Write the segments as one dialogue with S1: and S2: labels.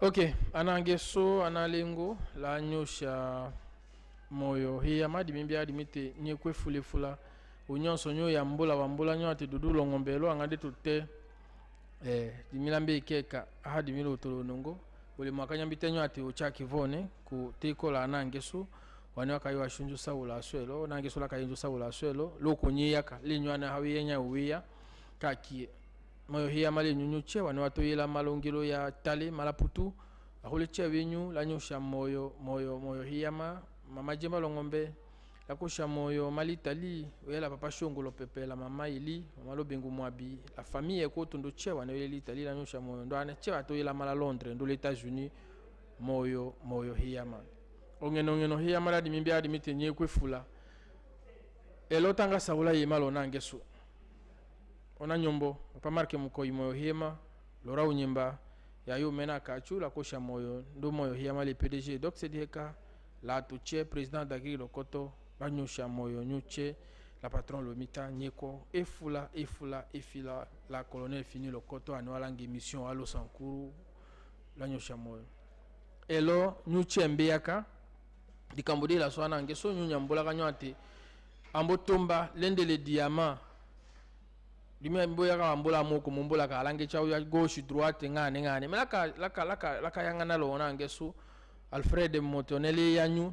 S1: Ok, anangeso analengo la nyosha moyo hiya madi mimbia adimite nyekwe fula unyonso nyo ya mbula wambula nyo ati dudu ngombelo angade tutte dimilambe ikeka ahadi milo tolonongo ule mwakanya mbitenyo ati uchaki vone ku tiko la anangeso wani wakayiwa shunju saula aswelo nangeso la kayinju saula aswelo loko nyiyaka linywana hawiyenya uwiya kaki moyo hiya mali nyunyuche wani watoyela malongilo ya tali malaputu ahule chevinyu la nyusha moyo hiya mama jemba longombe la kusha moyo mali tali wela papa shongolo pepe la mama ili malo bengu mwabi la famille ko tondo chewa na wele tali la nyusha moyo ndo ana chewa toyela mala Londres ndo les États-Unis moyo hiya ongeno hiya mala di mimbi adi mitenye kwefula elotanga saula yimalo nangesu ona nyombo papa marke mukoi moyo hema lora unyemba ya yo mena kachu la kosha moyo ndo moyo hema le PDG donc c'est dika la tuche président d'Agri Lokoto banyosha moyo nyuche la patron Lomita nyeko efula efila la colonel Fini Lokoto anwalangi mission alo sankuru la nyosha moyo elo nyuche mbeaka dikambodi la swana ngeso nyunyambola kanyoate ambotomba lende le diamant dimi mboya ka mbola moko mbola ka lange cha ya gauche droite ngane laka yangana lona ngesu Alfred Motoneli yanyu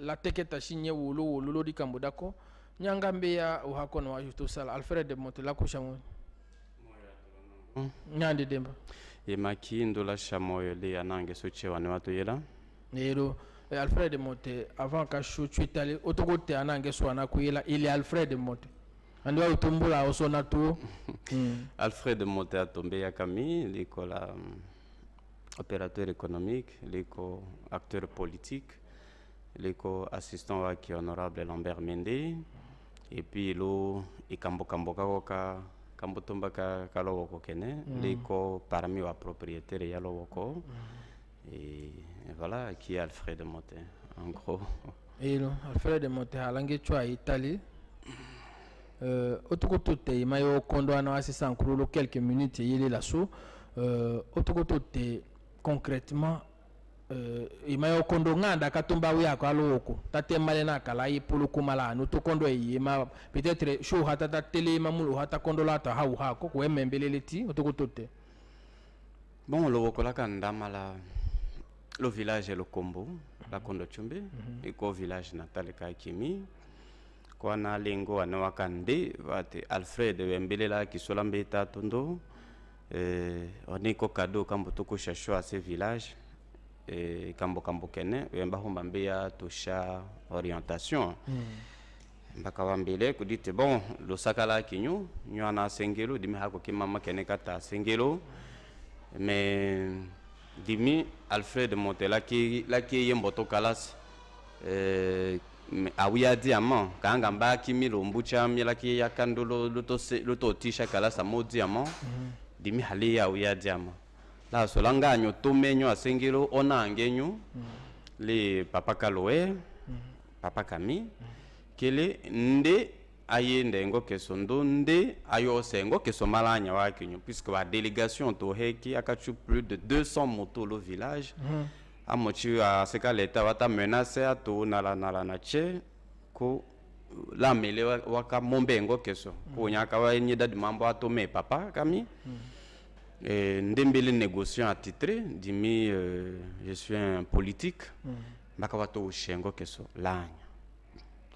S1: la teketa shinye wolo di kambodako nyanga mbeya uhakono wa justo sala Alfred Motela ko shamo nyande demba
S2: e makindo la shamoyo le anange soche wane watu yela
S1: nero Alfred Mote avant ka chuchu itali otokote anange so anakuyela ile Alfred Mote ando utumbula osona tu
S2: Alfred Mote a tombé à Camille l'école opérateur économique l'école acteur politique l'école assistant à qui honorable Lambert Mende et puis lo ikambo ka kambo tomba ka kalowoko kene l'école parmi wa propriétaire ya lowoko et voilà qui est Alfred Mote en gros
S1: et lo Alfred Mote alange chwa Italie otokotote mayo kondo ana asisa nkurulo quelques minutes yele la so otokotote concrètement imayo kondo nganda katumba uya kwa loko tatemale na kala ipulu kumala no to kondo yima peut-être show hata ta tele mamulu hata kondo lata hau hako ko embeleleti otokotote
S2: bon lo kola kandama la le village le Kombo la kondo chumbe et ko village natal ka kimi kwa na lengo anawakande vate Alfred Wembelela kisolambe ta tondo oniko kado kambo toko shasho à ces villages kambo kene wemba hombambe ya tosha orientation mbaka wambele kudite bon lo sakala kinyu nyana sengelo dimi hako kimama kene kata sengelo mais dimi Alfred Montela ki la ki yemboto kalas awia diamant kanga mbaki milo mbucha mila ki yakandolo luto tisha kala sa mo diamant dimi hali ya awia diamant la solanga nyo tomenyo asengelo onangenyo le papa kaloe papa kami kele nde ayende ngo kesondo nde ayo sengo kesomalanya wakinyo puisque la délégation to heki akachu plus de 200 motos le village amochi a seka leta wata menace ato nala na che ko la mele waka mombengo keso ko nyaka wa nyida de mambo ato me papa kami ndembele négociant attitré dimi je suis un politique mbaka wato ushengo keso lanya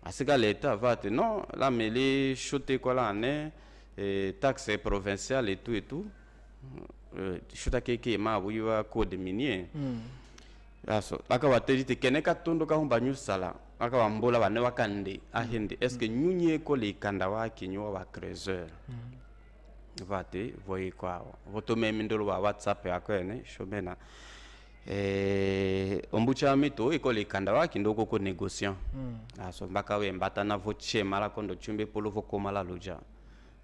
S2: aseka leta vate non la mele chote ko la ne taxe provinciale et tout chota keke ma wiwa code minier aso aka wateri kene ka tondo ka humba nyusala aka wambola bane wakande ahende est-ce que nyunye ko le kanda wa kinyo wa creuseur vate voye kwa voto meme ndolo wa WhatsApp yako ene shomena ombucha mito iko likanda waki ndoko ko négociant aso mbaka we mbata na voche mala kondo chumbe polo voko mala loja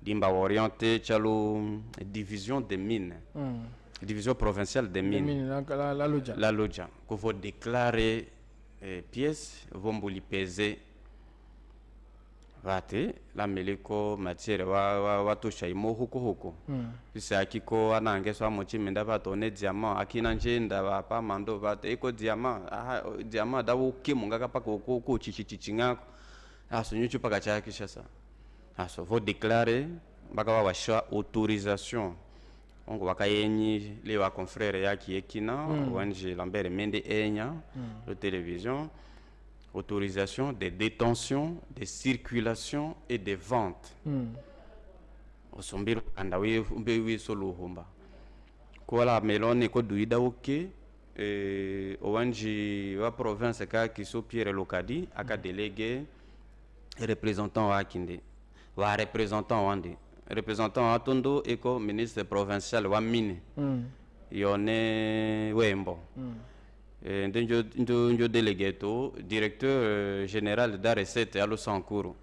S2: dimba orienté chalo division des mines division provinciale des mines la loja ko faut déclarer pièces vont li peser vate la meliko matière wa tosha imo huko bisa akiko anangeso amochi menda bato ne diamant akina njenda ba pa mando vate iko diamant diamant dawo kimunga kapa ko chichichinga aso nyuchu paka cha kishasa aso faut déclarer baka wa choix autorisation ongo wakayenyi le wa confrère yaki ekina wanje Lambert Mende enya de télévision autorisation de détention, de circulation et de vente. Osombiro kandawe umbewe solo humba. Kwa la melone ko duida oke owanji wa province ka kiso Pierre Lokadi aka délégué représentant wa kinde. Wa représentant wande. Représentant atondo eko ministre provincial wa mine. Yone wembo. Ndio délégué to directeur général de recette à Losankouro.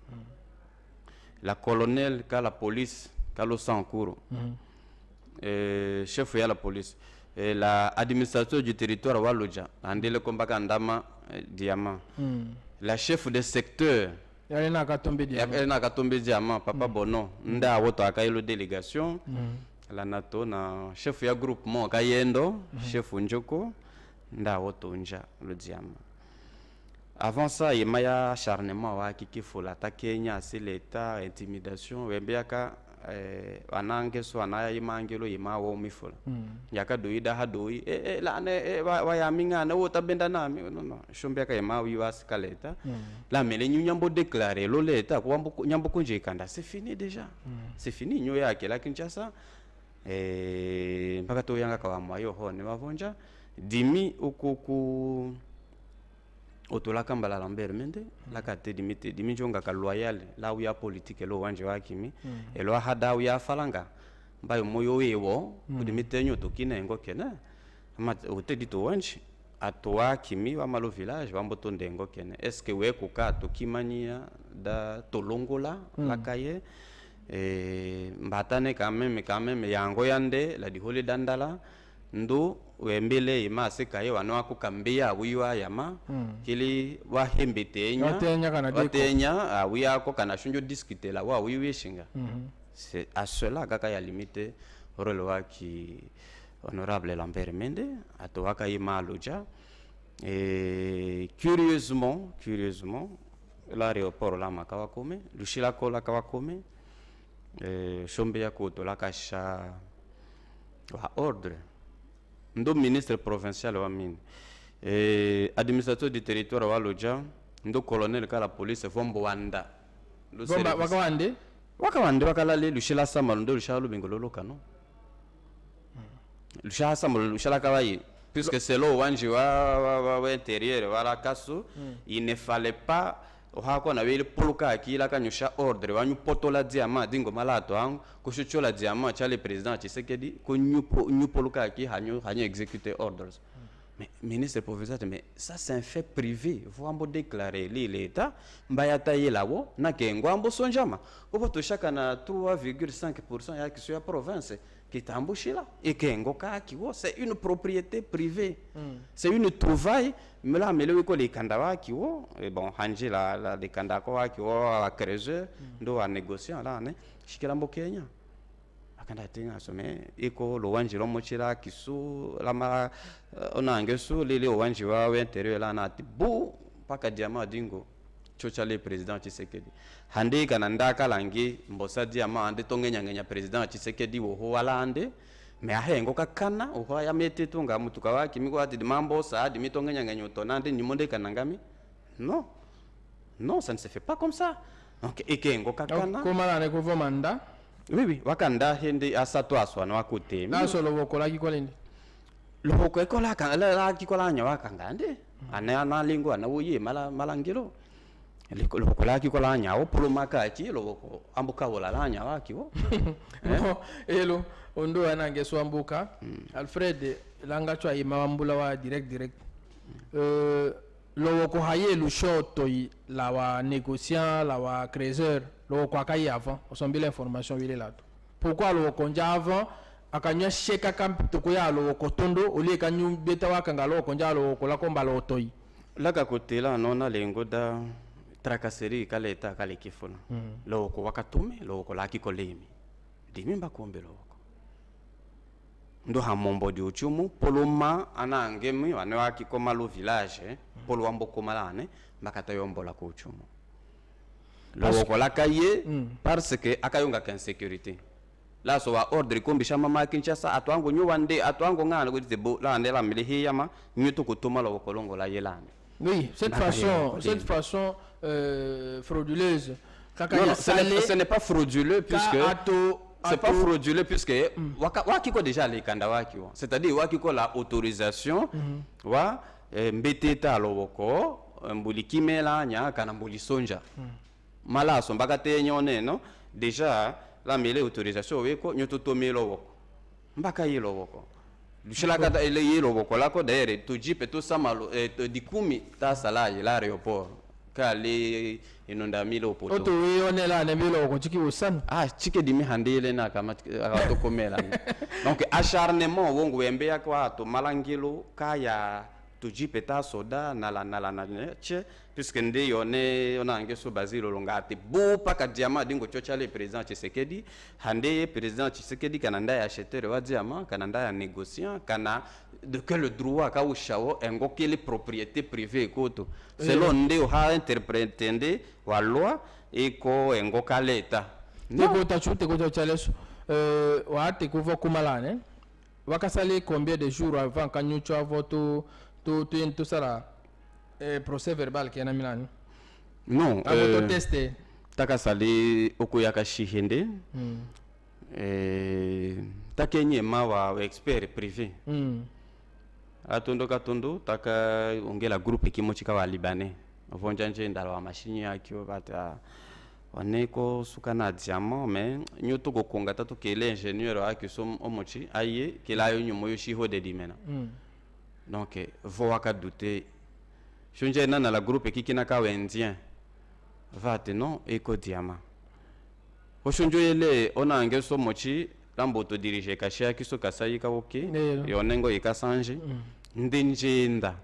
S2: La colonel ka la police ka Losankouro. Chef ya la police. La administrateur du territoire Waloja andele kombaka ndama diamant. La chef de secteur
S1: Yalena
S2: katombe diamant papa Bono nda woto akailo délégation. La nato na chef ya groupement kayendo chef Njoko nda wotonja le diamant. Avant ça, il y a acharnement wa kiki fola ta Kenya c'est l'état intimidation wembiaka anangeso anaya imangelo ima wo mifola yaka doida hadoi la ne wa ya minga na wota benda nami no shombiaka ima wi waskaleta la mele nyambo déclarer lo leta ko nyambo konje kanda c'est fini déjà c'est fini nyo yake la Kinshasa mpaka to yanga kwa mwayo hone wavonja dimi okuku otolaka mbala Lambert Mende la kate dimite dimi jonga ka loyal la uya politique lo wanje wakimi elo hada uya falanga mbayo moyo wewo kudimite nyoto kina ngo kena ama otedi to wanje atwa kimi wa malo village wamboto ndengo kena est-ce que we kuka to kimania da tolongola la kaye mbatane quand même yango yande la dihole dandala ndo wembele ima sekaye wano akukambia wiwa yama kili wahembetenya watenya wiya ko kana shunjo discuter la wa wiwe shinga c'est à cela kaka ya limite role wa ki honorable Lambert Mende atowaka ima loja curieusement l'aéroport la makawa kome lushila kola kawa kome shombe ya ko to la kasha wa ordre ndo ministre provincial wa mine administrateur du territoire wa loja ndo colonel ka la police vombo wanda wakawande wakalale lushila sama ndo lushila lubingolo lokano lushila sama lushila kawaii puisque c'est lo wanji wa intérieur wa la kaso il ne fallait pas ohako na wele poluka akila kanyusha ordre wanyu potola diamant dingo malato angu kushuchola diamant cha le président Tshisekedi ko nyu poluka aki hanyo exécuter ordres mais ministre provincial mais ça c'est un fait privé vouambo déclarer l'état mbayata yelawo na kengo ambo sonjama obo to shaka na 3,5% ya kiso ya province kitambushila ekengo kaki wo c'est une propriété privée c'est une trouvaille mela melewe ko le kanda waki wo et bon hanje la de kanda ko waki wo a creuser ndo a négocier là ne shikela mbo Kenya akanda tinga some iko lo wanje lo mochila kisu la ma onangesu lele wanje wa intérieur là na tibu paka diamant dingo chocha le président Tshisekedi hande kana ndaka langi mbosa diamant ande tongenya président Tshisekedi wo ho walande me ahengo kakana oho ya mete tunga mutuka waki miko ati mambo sa di mitongenya nyoto nande nimonde kanangami non ça ne se fait pas comme ça donc ekengo kakana
S1: komala ne kovomanda
S2: oui wakanda hende asato aswa na wakote
S1: na solo wokola kikolende
S2: loko ekola kan la kikola nya wakangande ana lingo ana woye malangiro loboko laki ko la nyao polo makaki loboko ambuka wala la nyawa kiwo
S1: no elo ondo anange so ambuka Alfred langa chwa imambula wa direct loboko haye lu shoto la wa négociant la wa créateur loboko akayi avant osombi l'information ile là pourquoi loboko nja avant akanya sheka kamp to ko ya loboko tondo oli kanyu beta wa kanga loboko nja loboko la komba lotoi
S2: laka kote la nona lengo da tracasserie kaleta kale kifuna loko wakatume loko laki kolemi dimimba kombe loko ndo hamombo di uchumu poloma anangemi wane waki koma lo village polo wambo komalane makata yombola ko uchumu loko lakaye parce que akayonga ka insécurité la so wa ordre kombi shama makinchasa atwango nyuwande atwango ngana ko dizebo la ndela mili yama nyuto kutuma loko longo la yelane.
S1: Oui, cette façon frauduleuse.
S2: Ce n'est pas frauduleux puisque c'est pas frauduleux puisque wakiko déjà les kanda wakiko. C'est-à-dire wakiko la autorisation wa mbeteta loboko mbulikimela nya kana mbulisonja. Mala so mbakate nyone no déjà la mele autorisation weko nyoto tomelo loboko. Mbaka yelo loboko. Lushila kata ele yelo boko lako daere to jipe to samalo dikumi ta sala ya l'aéroport kale inonda milo poto
S1: oto yone la ne milo ko chiki usan
S2: chike dimi handele na kama to komela donc acharnement wongo wembe ya kwa to malangilo kaya to jipe ta soda na che puisque nde yone ona angeso bazilo longate bo paka diamant dingo chocha le président Tshisekedi hande président Tshisekedi kananda ya acheteur wa diamant kananda ya négociant kana de quel droit ka ushawo engo kele propriété privée koto selon nde ha interprétende wa loi eko engo kaleta
S1: neko tachute ko chaleso wa te ko vokumalane wakasale combien de jours avant kanyucho voto to sara procès verbal qui est en Milan.
S2: Non,
S1: testé.
S2: Taka sali okoyaka shihende. Takenye mawa expert privé. Atondo katondo taka ongela groupe kimochika wa libanais. Vonja njenda wa machine yakyo bata oneko sukana diamant mais nyoto ko konga tato kele ingénieur akisom omochi aye kelayo nyumo yoshiho de dimena. Donc voaka douter Shunje na la groupe kikina ka wendien vate non eko diama oshunjo yele ona angeso mochi lambo to dirige kashia kiso kasayi ka oke yonengo ikasanje ndinjenda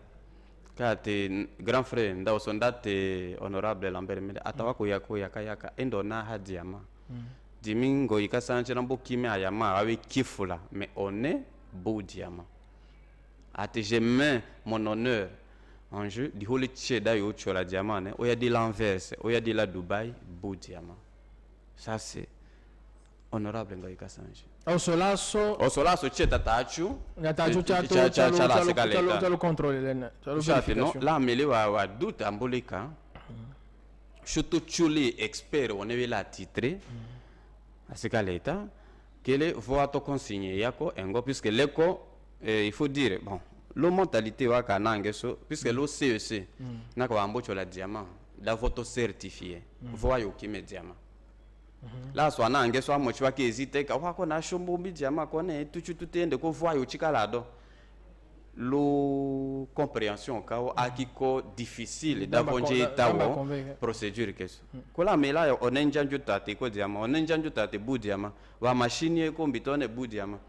S2: kate grand frère nda osondate honorable Lambert Mende atawako yako yakayaka endona ha diama dimingo ikasanje lambo kime ayama awe kifula mais on est beau diama ate je mets mon honneur en jeu di holi cheda yo chola diamant ne oya di l'Anvers oya di la Dubaï beau diamant ça c'est honorable ngai kasanje osolaso cheta tachu
S1: cha contrôle
S2: non la mele wa doute amboleka chuto chuli expert on est la titre asika leta kele voa to consigner yako engo puisque leko il faut dire bon la mentalité wa kanange so puisque le CEC na ko ambocho la diamant da photo certifié voyo ki me diamant la so anange so amochi wa ke hésiter ka wa ko na shombo bi diamant ko ne tuchu tutende ko voyo chikalado lo compréhension ka o akiko difficile d'avonje tawo procédure keso ko la mela on enjanju tate ko diamant on enjanju tate bu diamant wa machine ko mbitone bu diamant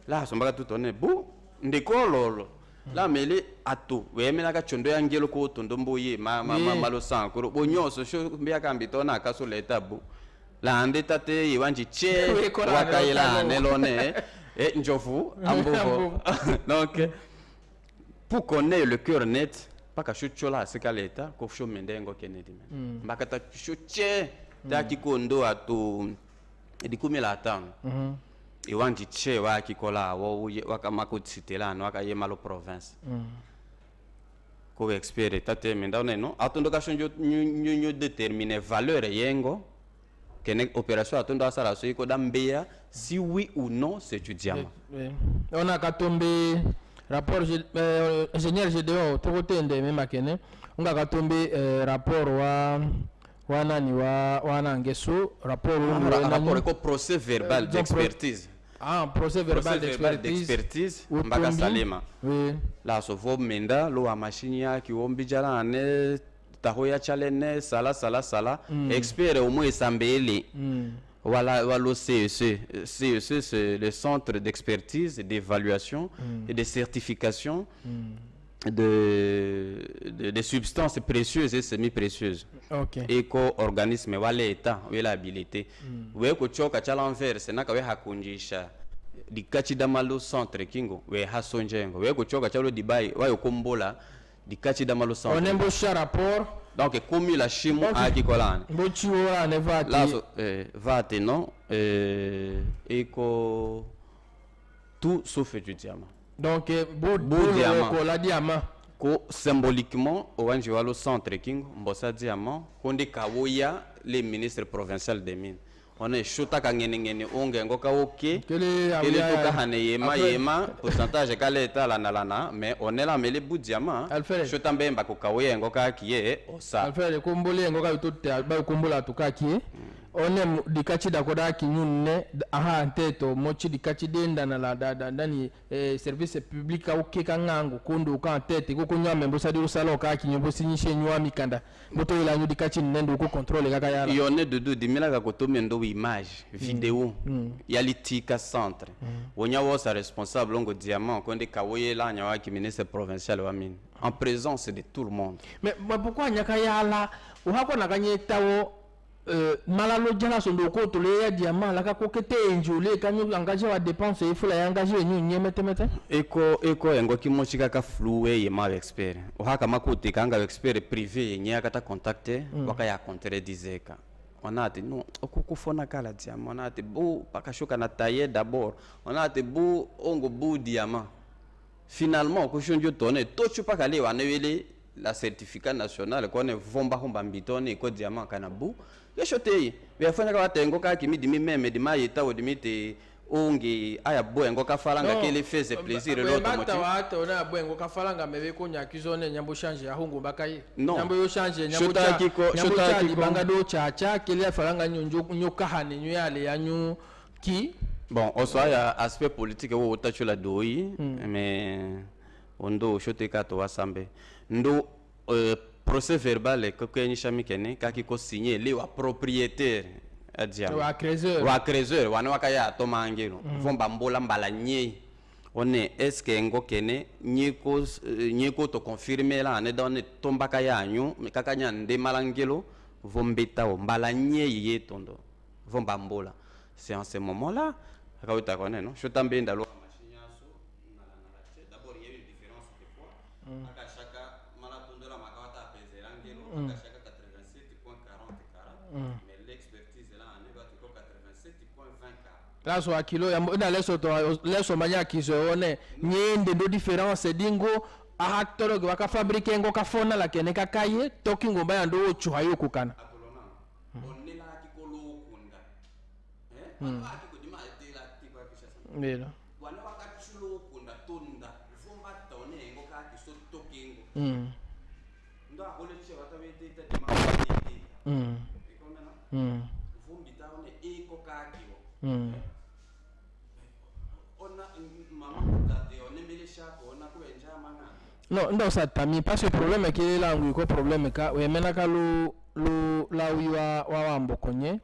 S2: la so mbaka tutone bu ndekololo la mele ato wemela ka chondo ya ngelo ko tondo mboye malo sankoro bonyoso sho mbia kambitona ka so leta bu la ande tate yiwanji che wakaila nelone njofu ambovo donc pour connaître le cœur net paka chuchola sika leta ko sho mendengo kenedi men mbakata chuche taki kondo ato edikumela atano iwanji che wa kikola wo wakamako tsitela no akayema lo province ko expert tate menda no atondo ka shonjo nyu déterminer valeur yengo kene opération atondo asala so iko dambea si oui ou non c'est du diamant
S1: on a ka tomber rapport ingénieur Gédéon tokotende me makene nga katombe rapport wa nani wa nangeso rapport
S2: rapport ko procès verbal d'expertise
S1: procès verbal d'expertise
S2: mbaka salema
S1: oui
S2: la so vo menda lo a machine ya ki ombi jala ne tahoya chalene sala expert au moins sambele voilà le CEC c'est le centre d'expertise et d'évaluation et de certification des substances précieuses et semi-précieuses.
S1: OK.
S2: Éco-organisme wala état wala habilité. We ko choka cha l'envers na ka we hakunjisha dikachi damalo centre kingo we hasonjengo we ko choka cha lo dibai wa yokombola dikachi damalo centre.
S1: On embauche rapport
S2: donc comme la chimo a kikolane.
S1: Bochi ora ne vati.
S2: Là vate non éco tout sauf du diamant.
S1: Donc beau diamant
S2: ko symboliquement owanji walo centre king mbosa diamant konde kawoya les ministres provinciaux des mines on est shota ka ngene onge ngoka oké kele to ka hane yema pourcentage ka leta lana mais on est là mais les bout diamant shota mbemba ko kawoya ngoka kiye osa
S1: alfere kombole ngoka to ba kombola to ka kiye onem dikachi da koda kinyunne aha nteto mochi dikachi denda na la ndani service public au keka ngango kondo ka ntete ko kunya membo sadi usalo ka kinyumbo sinyishe nywa mikanda moto ila nyu dikachi nendo ko contrôle kaka yala
S2: yone dudu dimila ka kotombe ndo image vidéo yalitika centre wonya wosa responsable ngo diamant konde kawoye la nyawa ki ministre provincial wa mine en présence de tout le monde
S1: mais pourquoi nyaka yala uhako nakanyetawo malalo jala sondo ko to le ya diamant la ka kokete enjole kanyo engagé wa dépense il faut la engager nyu nyemete
S2: eko engo kimochika ka floué ye ma expert o haka makote kanga expert privé yenye akata contacter waka ya contrediseka on a dit non okukufona kala diamant on a dit bo pakashoka na tailler d'abord on a dit bo ongo bo diamant finalement ko shonjo tonne to chupa kale wa newele la certificat national ko ne vomba homba mbitone ko diamant kana bu yeshotei befanya ka watengo ka kimi dimi meme di mayeta odimite onge aya boengo ka falanga kele feze plaisir l'autre motif
S1: mata ona boengo ka falanga mebe ko nyakizone nyambo change ahungu bakaye
S2: nyambo
S1: yo change nyambo cha banga do cha kele falanga nyoka hane nyale yanyu ki
S2: bon oso ya aspect politique wo otachula doi mais ondo shote ka to wasambe ndo procès verbal ko kenyisha mikene kaki ko signer le wa propriétaire adia wa créateur wana wakaya to mangelo vomba mbola mbala nye one est-ce que ngo kene nyeko to confirmer la ne donne tomba kaya anyu kakanya nde malangelo vombeta o mbala nye ye tondo vomba mbola c'est en ce moment là akauta kone no shotambe ndalo machine yaso d'abord il y a une différence de poids akashaka malatondo la makawata apezera ngelo akashaka 87.40 mais l'expertise là on est battu 87.20
S1: là so akilo ya na leso manya kizo one nyende do différence dingo aha toro ke waka fabrique ngo ka fona la kene ka kaye toki ngomba ya ndo chuha yo kukana
S2: onela kikolo kunda akikudima etela tikwa kisha
S1: mbela
S2: wana wakachulo kunda tonda vomba tone ngo ka kiso tokingo ndo akole che watabete tema vumbi taone eko kakiwo ona mama date one mele shako ona kuenja manga
S1: no ndo satami parce que problème ke langu ko problème ka we mena ka lu la wiwa wa wambo konye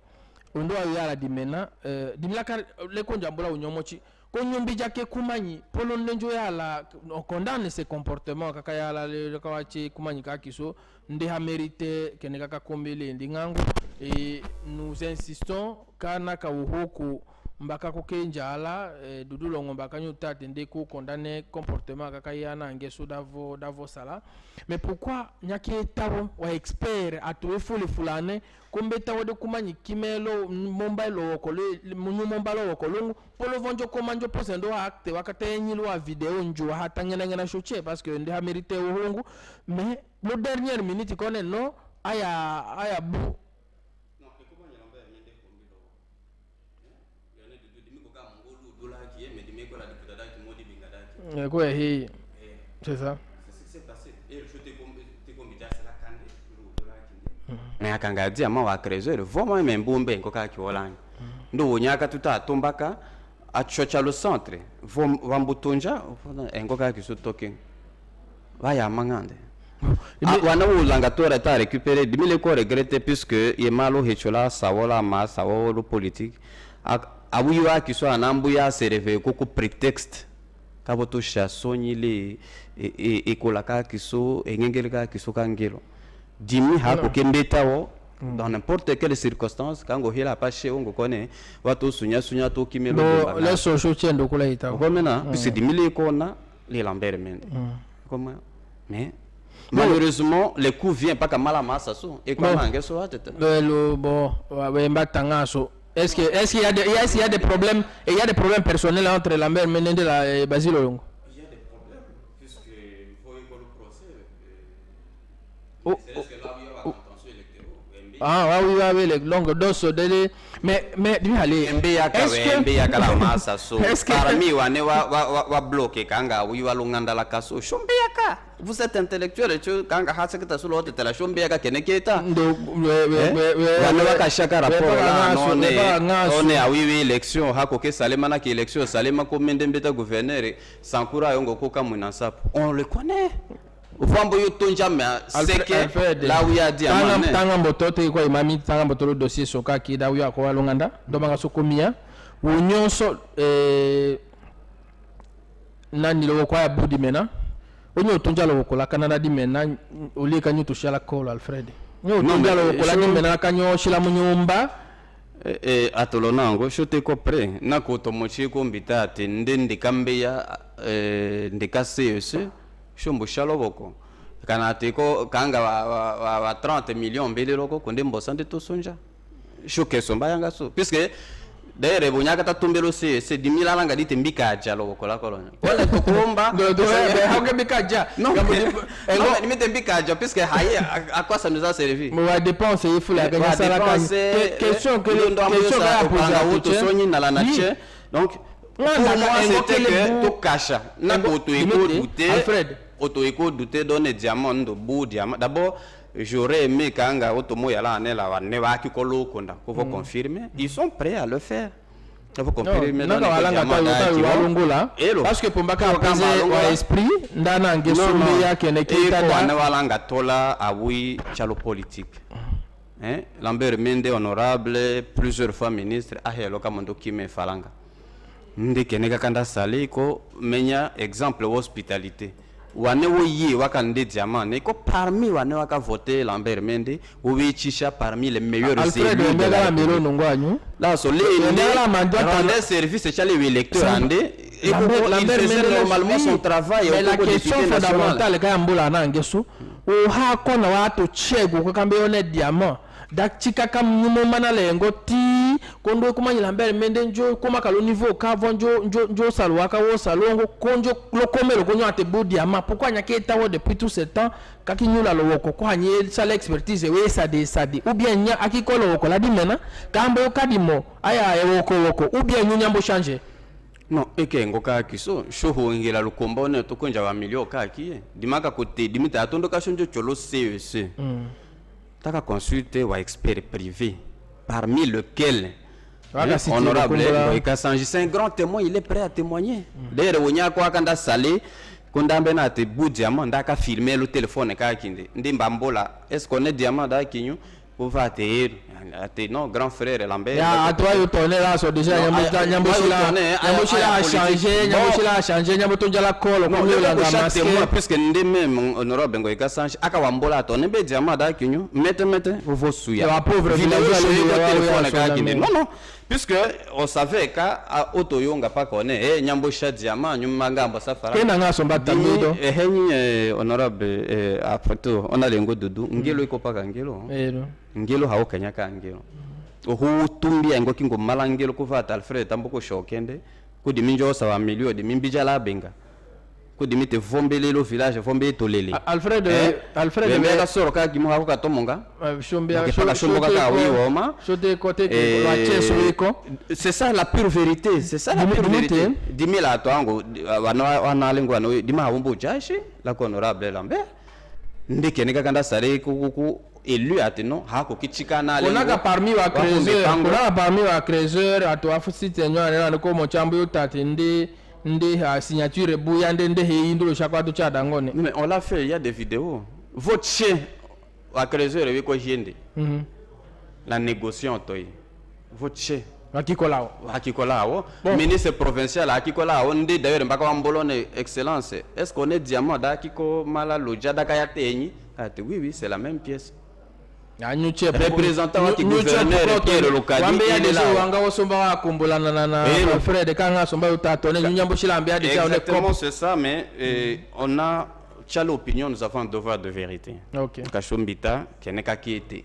S1: undo wa yala dimena dimla ka le konja mbola unyomochi ko nyumbi jake kumanyi polo ndenjo yala on condamne ces comportements kaka yala le kawachi kumanyi ka kiso ndi ha mérité kene kaka kombele ndingango et nous insistons kana ka uhoku mbaka ko kenjala dudu ngomba kanyu tate ndeko condamner comportement kaka yana ngeso davo sala mais pourquoi nyake tawo wa expert atuwe fulane kombe tawo de kumanyi kimelo mombalo okole munyu mombalo okolongo polo vonjo komanjo posendo acte wakate nyilo wa video njo hatangena ngena shoche parce que ndi ha mérité ohongu mais le dernière minute konen no aya bu Quoi, c'est ça.
S2: Na akanga diamant wa trésor vraiment même bombe ngoka kiolanga ndo wonyaka tuta tombaka achocha le centre vambutunja ngoka kisotoke vaya mangande wana ulanga tora ta récupérer dimile ko regretter puisque ye malo hechola sawola ma sawolo politique abuyiwa kiso anambu ya serve ko prétexte kaboto sha sonyile e kolaka kiso engengeleka kiso kangelo dimi hako kembetawo dans n'importe quelle circonstance quand on hila pas chez on connaît watu sunya to kimelo
S1: ba la socio chendo kula ita
S2: ko mena puisque dimi le kona les Lambert Mende comment mais malheureusement le coup vient pas comme la masse so et comment ngeso watete
S1: le bon wa mbatanga so est-ce qu'il y a des problèmes et il y a des problèmes personnels entre Lambert Mende et Basile Olongo? Ah oui, les longues doses de mais dis allez
S2: MBA kala masa so parmi wane wa bloquer kanga wi wa lunganda la kaso shombeyaka vous êtes intellectuel tu kanga haseketa solo hote la shombeyaka keneketa wane wa kashaka rapport là on est à oui élection hako ke salema na ki élection salema ko mendembeta gouverneur sankura yongo ko kamuna sapo on le connaît Ufambo yoto njame seke la uya di amane
S1: tanga mbotote kwa imami tanga mbotolo dossier soka ki da uya kwa longanda domanga sokomia unyonso nani lo kwa budi mena onyo tonja lo kola kanana di mena ulika nyu to shala call Alfred nyo tonja lo kola di mena kanyo shila munyumba
S2: atolonango shote ko pre na ko to mochi ko mbita ate ndende kambeya ndeka CEC shumbu shaloboko kana teko kanga wa 30 millions mbele loko konde mbosande to sonja shuke somba yanga so puisque d'ailleurs bunyaka tatumbelo c'est 10000 alanga dite mbikaja loko la kolonya wala tokomba
S1: hauke mbikaja
S2: non ni mete mbikaja puisque haye à quoi ça nous a servi
S1: mo va dépenser il faut la gagner ça la question que la poser
S2: to sonyi na la nache donc pour moi c'était que to kasha na auto éco douter donner diamant de beau diamant d'abord j'aurais aimé kanga otomo yala anela wa ne wa kikolo konda ko faut confirmer ils sont prêts à le faire il faut confirmer dans
S1: parce que pombaka apese wa esprit ndana ngesombe yake ne kita
S2: da na walanga tola awi chalo politique hein Lambert Mende honorable plusieurs fois ministre ahelo kamondo kime falanga ndike neka kanda saliko menya exemple hospitalité wane woyi wakande diamant ne ko parmi wane waka voter Lambert Mende wichisha parmi les meilleurs élus de la
S1: mero nongwanyu
S2: là so les service chale électeur ande et Lambert Mende normalement son travail
S1: mais la question fondamentale ka mbola na ngeso o ha kona watu chego ko kambe one diamant dakika kam nyumo mana lengo ti kondo kuma Lambert Mende njo kuma kalo niveau ka njo salwa ka wo salongo konjo lokomelo konyo ate bodi ama pourquoi nyaketa wo depuis tout ce temps kaki nyula lo woko kwa nye sala expertise we sadi ou bien nya akikolo woko la dimena kambo kadimo aya woko ou bien nyambo changer
S2: non eke ngoka kiso shoho ngela lukomba ne to konja wa milio ka ki dimaka kote dimita atondo ka shonjo cholo CEC taka consulter wa expert privé parmi lequel honorable Boykasanji c'est un grand témoin il est prêt à témoigner d'ailleurs wonya ko akanda salé kondambe na te bu diamant ndaka filmer le téléphone ka kinde ndimba mbola est-ce qu'on est diamant da kinyu ko va te non grand frère Lambert
S1: ya toi yo tourner là so déjà nyamboshila a changé nyambotonja la kolo ko la masque
S2: puisque ndé même honorable Boykasanji aka wambola tourner be diamant da kinyu mete vo suya
S1: la pauvre village
S2: téléphone ka kinde non puisque on savait qu'à Otoyonga pas connaît nyambosha diamant nyuma ngambo safara
S1: kena ngaso mbatamudo
S2: honorable après tout on a lengo dudu ngelo iko paka ngelo ngelo hawo kanyaka ngelo ohu tumbia ngo kingo malangelo kuvata Alfred tamboko shokende kudi minjo sawa milio de mimbija la benga ko dimite vombele lo village vombe tolele
S1: Alfred
S2: mais ka soro ka gimo ka tomonga
S1: Shombia
S2: shote
S1: côté
S2: c'est ça la pure vérité, c'est ça la pure vérité. Dimi la toango wana lengwa no dima wombo jashi la honorable Lambert ndeke ne kanda sare ku élu ateno hako kichikana
S1: le onaka parmi wa créateur ato afusite nywana na ko mo chambo yotate ndi signature buya ndende heindo shakwato cha dangone.
S2: Mais on l'a fait, il y a des vidéos. Votre chien wa créateur avec ko jende la négociation toy votre chien akikolao ministre provincial akikolao ndi d'ailleurs mbaka wa mbolone excellence est-ce qu'on est diamant dakiko mala loja dakaya tenyi ati oui c'est la même pièce. Représentant du gouverneur Pierre Lokadi
S1: il est là wanga osomba wa kombolana na Fred kanga somba utatone nyambo shilambia déjà on est
S2: exactement c'est ça mais on a l'opinion, nous avons un devoir de vérité.
S1: OK.
S2: Kashombita keneka kiete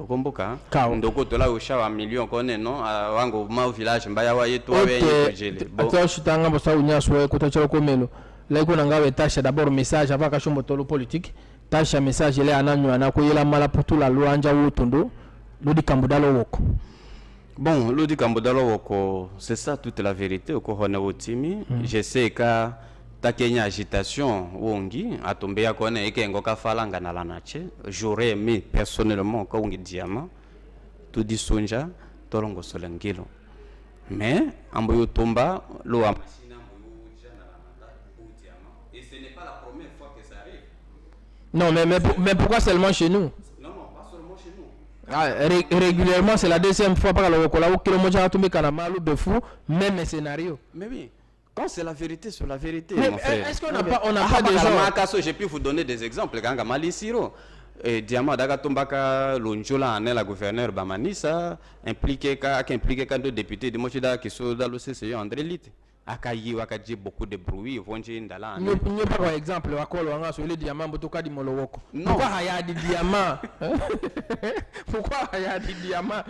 S2: okomboka ndoko tola usha wa million kone no wango ma village mbaya wa yetu wa yetu jele
S1: bon shitanga bosa unyaswe kutachelo komelo la ko nanga wetasha d'abord message avant kashombo tolo politique tasha message ile ananywa na ko yela mala putula luanja wutundo lodi kambudalo woko.
S2: Bon lodi kambudalo woko c'est ça toute la vérité ko hona wotimi je sais ka ta Kenya agitation wongi atombea kone ekengo ka falanga na lanache j'aurais aimé personnellement ko wongi diamant tout dit sonja tolongo solangilo mais amboyo tomba lo machina amboyo jana la diamant et ce n'est pas la première fois que ça arrive.
S1: Non mais pourquoi seulement chez nous?
S2: Non pas seulement chez nous.
S1: Régulièrement c'est la deuxième fois par le kola kilo moja tombe kana malu de fou même scénario.
S2: Mais oui. Quand c'est la vérité, c'est la vérité.
S1: Mais est-ce qu'on n'a pas des gens?
S2: J'ai pu vous donner des exemples. Quand Mali Siro, Diamant Daga Tombaka, Lonjola, la gouverneur Bamanisa, impliqué quand deux députés de Mochida qui sont dans le CCE, André Lite. Akayi Wakaji, beaucoup de bruit, Vonji Ndala.
S1: Nous ne pas par exemple, Wakol Wanga sur les diamants, Botoka di Molowoko. Pourquoi il y a des diamants? Pourquoi il y a des diamants?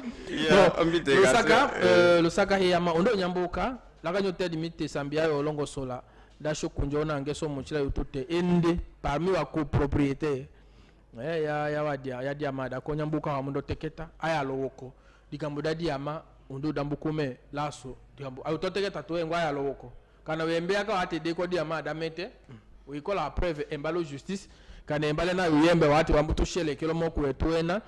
S1: Le Saka Yama, on doit Yamboka. La gagnote limite Sambia au longo sola dasho kunjona ngeso muchila yotote ende parmi wa copropriétaire ya diamada konyambuka wa mundo teketa aya lowoko dikambuda diama undo dambukume laso dikambu ayo teketa to engwa ya lowoko kana wembea ka ate deko diamada mete uikola preuve embalo justice kana embale na uyembe wati wambutushele kilo moko etwena.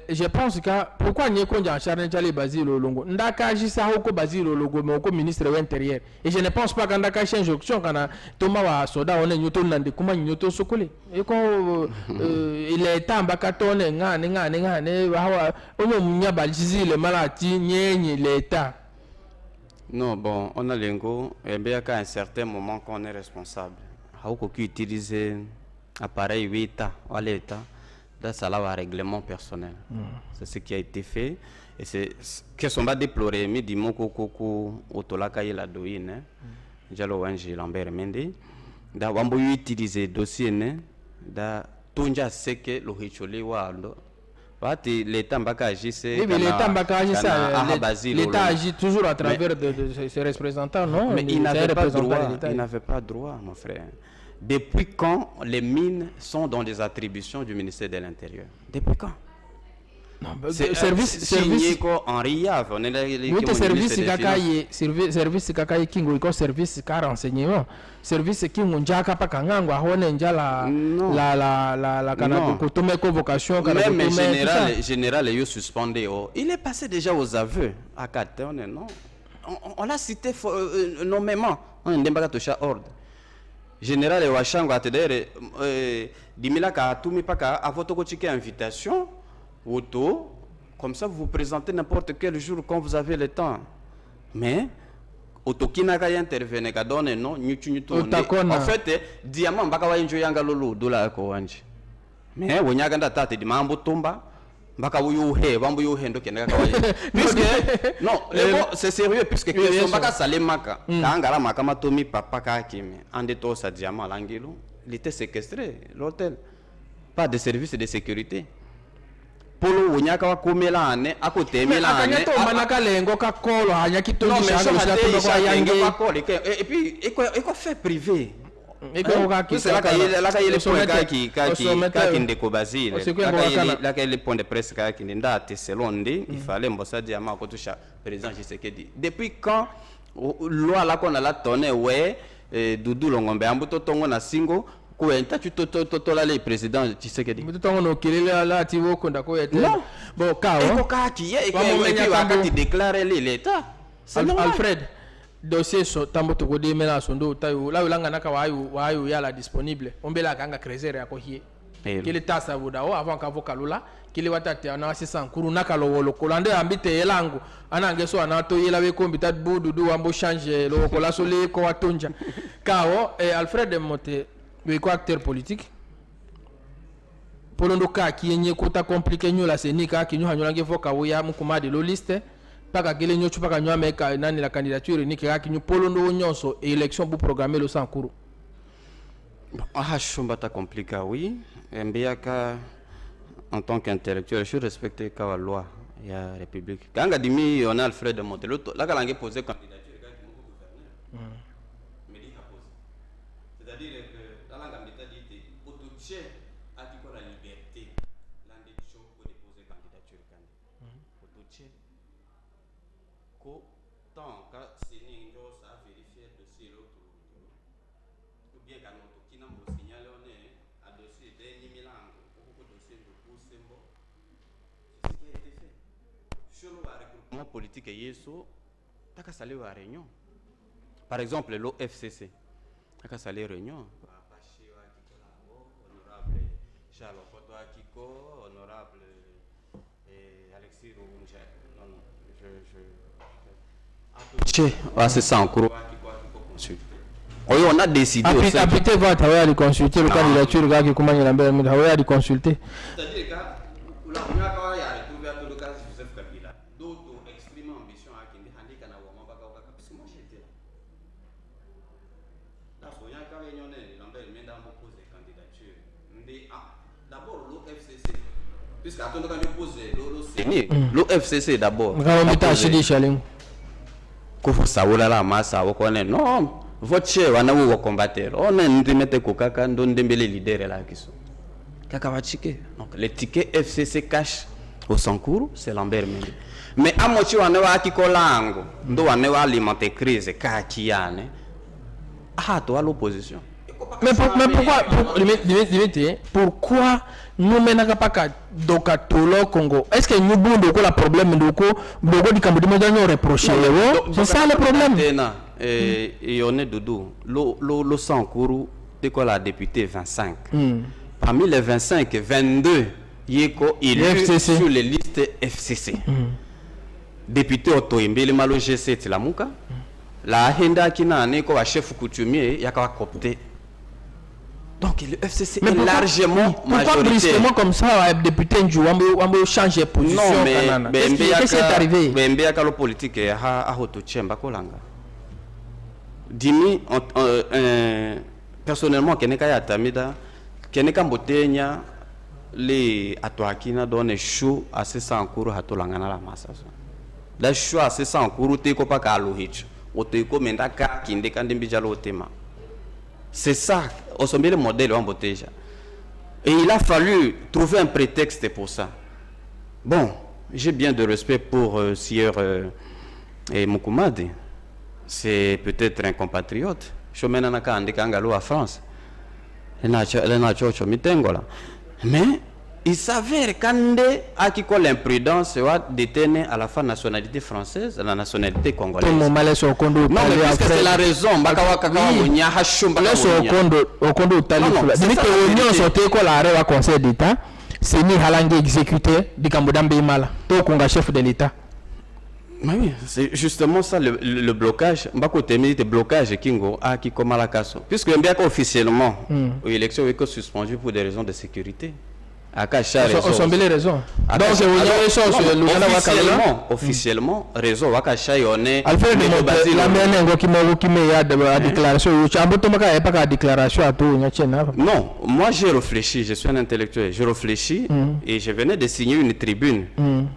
S1: Je pense que pourquoi n'y konja charne chali Basile Olongo ndaka ajisa hoko Basile Olongo mais au ministre de l'intérieur et je ne pense pas que ndaka change option kana toma wa soda one nyoto nande kuma nyoto sokole et ko il est tamba katone ngane hawa omo munyaba jizile malati nyenye l'état.
S2: Non bon on a lengo et bien qu'à un certain moment qu'on est responsable hoko qui utiliser appareil weta ou l'état ça là un règlement personnel. C'est ce qui a été fait et c'est qu'est-ce qu'on va déplorer mais dis-moi koko otolaka la doine jalo wanji Lambert Mende da wambo utiliser dossier ne da tonja seke lo hichole walo pati l'état mbaka agisse
S1: l'état agit toujours à travers de ses représentants non
S2: mais il n'avait pas droit mon frère. Depuis quand les mines sont dans les attributions du ministère de l'Intérieur? Depuis quand?
S1: Non, service
S2: en RIAV, on est là.
S1: Service kakaye kingo iko service ka renseignement service kingo njaka pa kangangwa hone njala la kana kotome convocation kana
S2: même général yo suspendé il est passé déjà aux aveux à Katone non on l'a cité nommément on ndembaka tosha ordre général Wachango atedere dimila ka atumi paka avotoko chike invitation auto comme ça vous vous présentez n'importe quel jour quand vous avez le temps mais otokina ka intervenir ka donne non nyutu en fait diamant baka wa enjoy yanga lolo dola ko wanje mais wonyaka ndatate di mambo tomba baka uyuhe bambo yuhe ndo keneka ka waye puisque non c'est sérieux puisque question baka salemaka kangara makama tomi papa ka kimi ande to sa diamant langelo il était séquestré l'hôtel pas de service de sécurité polo wonyaka wa komela ane akotemela ane
S1: akanyato manaka lengo ka kolo hanya kitongi
S2: shanga kwa yange et puis et quoi fait privé c'est là qu'il y a les points qui ndeko Basile là qu'il y a les points de presse qui ndate selon ndi il fallait mbosa diama ko toucha président Tshisekedi depuis quand loi là qu'on a la tonne ouais Doudou Longombe ambuto tongo na singo ko enta tu tola le président Tshisekedi
S1: muto no kelele la ti wo konda ko yete bon ka
S2: o ka ki e ko wakati déclarer l'état
S1: Alfred dossier so tambo to gode mena so ndo tayo la ulanga naka wayo yala disponible ombela kanga crezer ya ko hie kile tasa buda o avant ka vokalula kile watate ana wasisa nkuru naka lo kolande ambite yelangu ana ngeso ana to yela we kombita budu ambo changer lo kola so le ko watonja kawo Alfred Mote we ko acteur politique polondo ka kiyenye kota compliqué nyola senika kinyo hanyola nge voka ya mukumade lo liste paka kele nyochu paka nywa meka nani la candidature ni kaka kinyo polondo nyonso élection pour programmer le sankuru.
S2: Chumba ta compliqué oui mbiaka en tant qu'intellectuel je respecte ka loi ya république kanga dimi on a Alfred Montelo la kalange poser candidature ka ki moko gouverneur mais il a posé c'est-à-dire que dans la gambetta dit autoché a dit la liberté l'ambition pour déposer candidature autoché ko tant ka seni ndo ça vérifier dossier l'autre ou bien quand on kina mo signaler on est à dossier de Milan ou dossier de Poussembo c'est ce qui a été fait sur le regroupement politique yeso taka sali wa réunion par exemple l'OFCC taka sali réunion Apache wa Kiko honorable Charles Koto Akiko honorable Alexis Rounja non c'est ça en cours. Oui, on a décidé.
S1: Après va travailler consulter le candidature gars qui comment il a bien travailler consulter.
S2: C'est-à-dire que la première fois il y a retrouvé à tout le cas Joseph Kabila. D'autres expriment ambition à qui handi kana wa mabaka wa parce que moi j'étais là. Là soya ka réunion Lambert Menda m'a posé candidature. D'abord l'OFCC. Puisqu'à tout le cas je posé l'OFCC d'abord. Kufu saoula la massa au connaît non votre wana wo combattre on est ndimete ko kaka ndo ndembele leader la kiso kaka wachike donc le ticket FCC cash au Sankuru c'est Lambert Mende mais amochi wana wa kikolango ndo wana wa alimenter crise kakiane to à l'opposition
S1: mais pourquoi nous menons pas doka tolo Congo est-ce que nous bon de la problème ndoko di kambo de reprocher c'est ça le problème
S2: et on est doudou le Sankuru de quoi la députée 25 parmi les 25 22 yeko élus sur les listes FCC député Otoyembele malo G7 la muka la henda kina neko wa chef coutumier yaka copté. Donc le FCC est largement
S1: majoritaire. Brusquement comme ça, le député Ndjouambo change de position.
S2: Non, mais qu'est-ce qui est arrivé? Mais Mbiaka le politique a hotochemba kolanga. Dimi personnellement keneka ya tamida keneka mbotenya les atoakina donne chaud à 600 cours hatolanga na la massa. La chaud à 600 cours te ko pa ka lohich. Oteko mendaka kindeka ndimbijalo otema. C'est ça, au sommet le modèle en bottage. Et il a fallu trouver un prétexte pour ça. Bon, j'ai bien de respect pour Sieur Mukumade. C'est peut-être un compatriote. Je suis à France. Mais il s'avère qu'Ande a qui colle l'imprudence détenir à la fois nationalité française et la nationalité congolaise. Non, mais c'est la raison.
S1: Conseil d'État, c'est ni halangue exécuté du Cambodambé Mala, donc chef de l'État.
S2: Oui, c'est justement ça le blocage. Le blocage Kingo a qui comme à la casse. Puisque bien qu'officiellement, l'élection est suspendue pour des raisons de sécurité.
S1: Les raisons.
S2: Donc, officiellement, réseau Wakacha yone.
S1: Alfred la menengo qui me déclaration.
S2: Non, moi j'ai réfléchi, je suis un intellectuel, je réfléchis et je venais de signer une tribune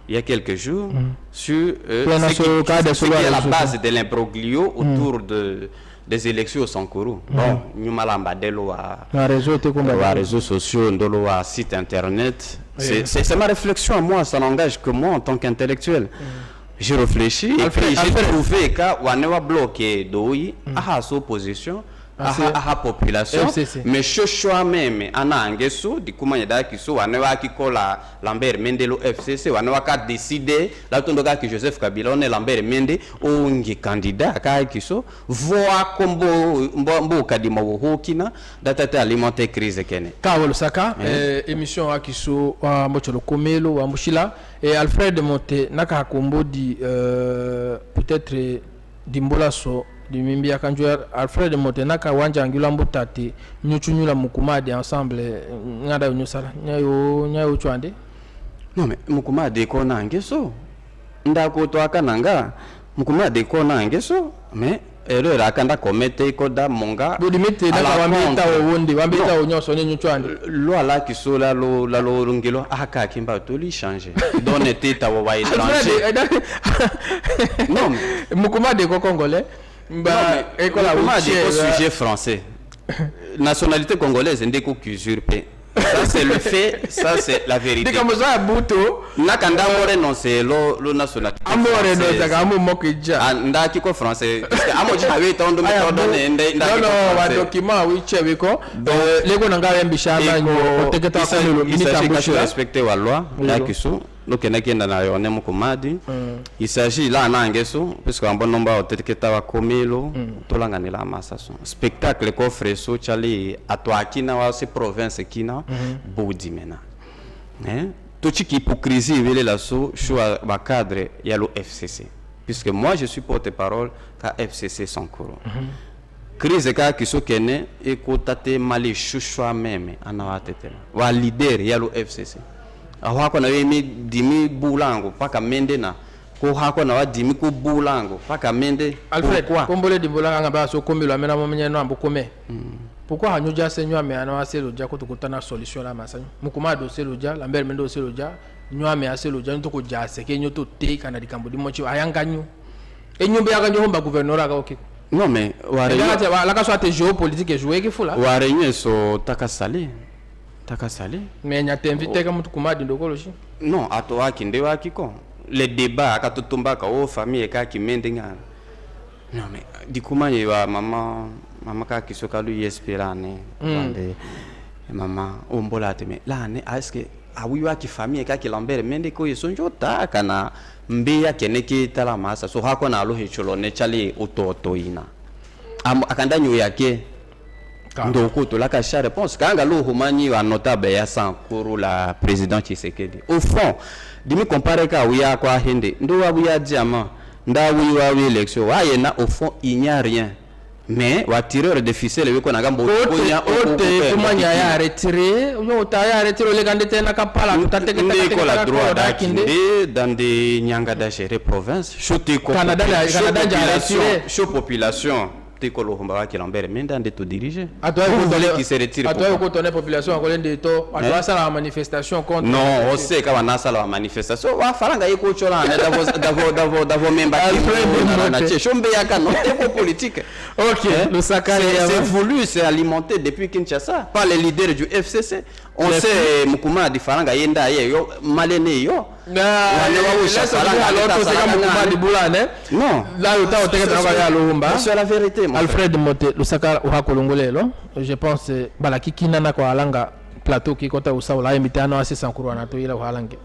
S2: il y a quelques jours sur ce qui est la base de l'imbroglio autour de des élections au Sankuru. Bon, nous malamba delo
S1: à
S2: réseaux sociaux, ndolo à site internet. C'est ma réflexion à moi, ça n'engage que moi en tant qu'intellectuel. J'ai réfléchi et puis j'ai trouvé qu'on a bloqué d'oui à sa opposition. À population mais choix même anangeso di kuma yada kiso wanewa kikola Lambert Mende lo FCC wanewa ka décider la tondoka ki Joseph Kabila on Lambert Mende ongi candidat ka kiso voa kombo mbo kadima wo hokina data alimenter crise kene
S1: ka Lusaka émission akiso wa mocholo komelo wa mushila et Alfred Monte naka kombo di peut-être dimbola so du mimbi akanjua Alfred Motena ka wanja angula mbutate nyuchunyula mukumade ensemble ngada nyusala nyayo chwande
S2: non mais mukumade ko nangeso ndako to akananga mukumade ko nangeso mais erreur akanda komete ko da monga
S1: budimite naka wambita wonde wambita onyoso nyuchwande
S2: lo ala kisola lo la lo rungelo aka kimba to li changer donne teta wa étranger
S1: non mukumade ko congolais
S2: sujet français. Nationalité congolaise, c'est usurpé. Ça c'est le fait, ça c'est la vérité. Nakanda more non c'est lo nationalité.
S1: Amore no daga amu mokija.
S2: Anda kiko français. Amo jawe tondo metodone nda.
S1: Non wa document wi chewiko. Lego nanga yembisha na oteketa ko lo minita mbushi
S2: respecter wa loi la kiso. Donc il s'agit là nangeso parce qu'un bon nombre oteketa wa komelo tolanga ni la masaso. Spectacle ko freso chali atwakina wa se province kina bodi mena. Toute hypocrisie vele la so choix ba cadre ya lo FCC. Puisque moi je suis porte-parole ka FCC Sankuru. Crise ka kiso kene e ko tate mali choix même anawatetela. Wa leader ya lo FCC. Ahako na wemi dimi bulango paka mende na ko hako na wadimi ko bulango paka mende
S1: Alfred kombole di bulanga ngaba so kombelo amena momenya no ambokome pourquoi hanyoja senyo ame ana aselo ja ko tukutana solution la masanyo mukuma do selo ja Lambert Mende selo ja nyo ame aselo ja ntoko ja seke nyo to te kana dikambo di mochi ayanganyu enyumbe yakanyo homba gouverneur aka okiko
S2: non mais
S1: wa la ka soit géopolitique jouer ki fula
S2: wa réunion so takasali
S1: mais nya t'inviter comme tu kumadi ndokolo shi
S2: non atoa kindewa kiko les débats akatotomba ka o famille ka kimende ngana non mais dikuma yewa mama ka kisoka lu espérane bande mama ombola teme là ne est-ce que awiwa ki famille ka ki Lambert Mende ko yesonjo ta kana mbeya keneke tala masa so hako na lo hecholo ne chali ototo ina akanda nyo yake ndoko to la cacha réponse kanga lo humani wa notable ya Sankuru la président Tshisekedi au fond dimi comparer ka wiya kwa hinde ndo wa buya diamant nda wiwa wi élection wa yena au fond il n'y a rien mais wa tireur de ficelle we ko na gambo konya
S1: ote kumanya ya retirer yo ta ya retirer le gandete na kapala tutateke
S2: ko la droit d'acquitter dans des nyanga da gérer province choté ko
S1: Canada
S2: show population Tikolo Humba qui Lambert Mende ande to diriger.
S1: Qui se retire. Attends ko tonne population ngole de to adwa sala la manifestation contre.
S2: Non, on sait ka wana sala la manifestation wa faranga yiko chola davo memba na chombe yaka non te politique.
S1: OK, Lusaka
S2: c'est voulu, c'est alimenté depuis Kinshasa par les leaders du FCC. On sait mukuma di faranga yenda yo malene yo.
S1: Non, là c'est la vérité. Alfred Mote Lusaka uhakolongolelo je pense balaki kinana kwa alanga plateau ki kota usawula emitano asi Sankuru anato ila uhalange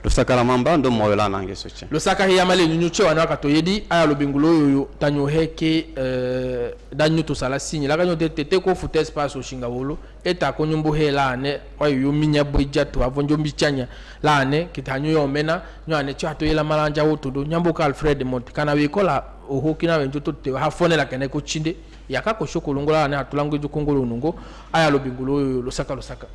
S2: Lusaka la mamba ndo moyola nange soche
S1: Lusaka hiya male nyuche wana katoyedi aya lobingulo yoyo tanyo heke danyu to sala signe la kanyo tete ko futa espace o shinga wolo eta ko nyumbu hela ne wayo minya boija to avonjo mbichanya la ne kitanyo yo mena nyane chato ila malanja wotudo nyambuka Alfred Mote kana wikola ohokina wenjo to te hafone la kene ko chinde yaka ko shokolongola ne atulango jukongolo nungo aya lobingulo yoyo Lusaka mafala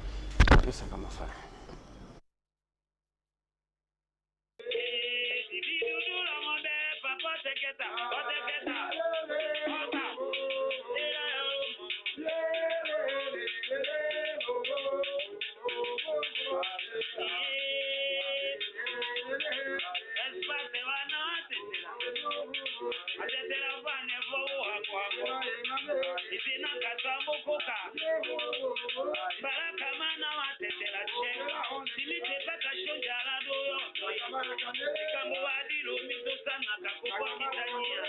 S3: kamokoka baraka mana watetela chenga silipepaka shonja la doyo kambo wadilo mitosana kakokwa kitania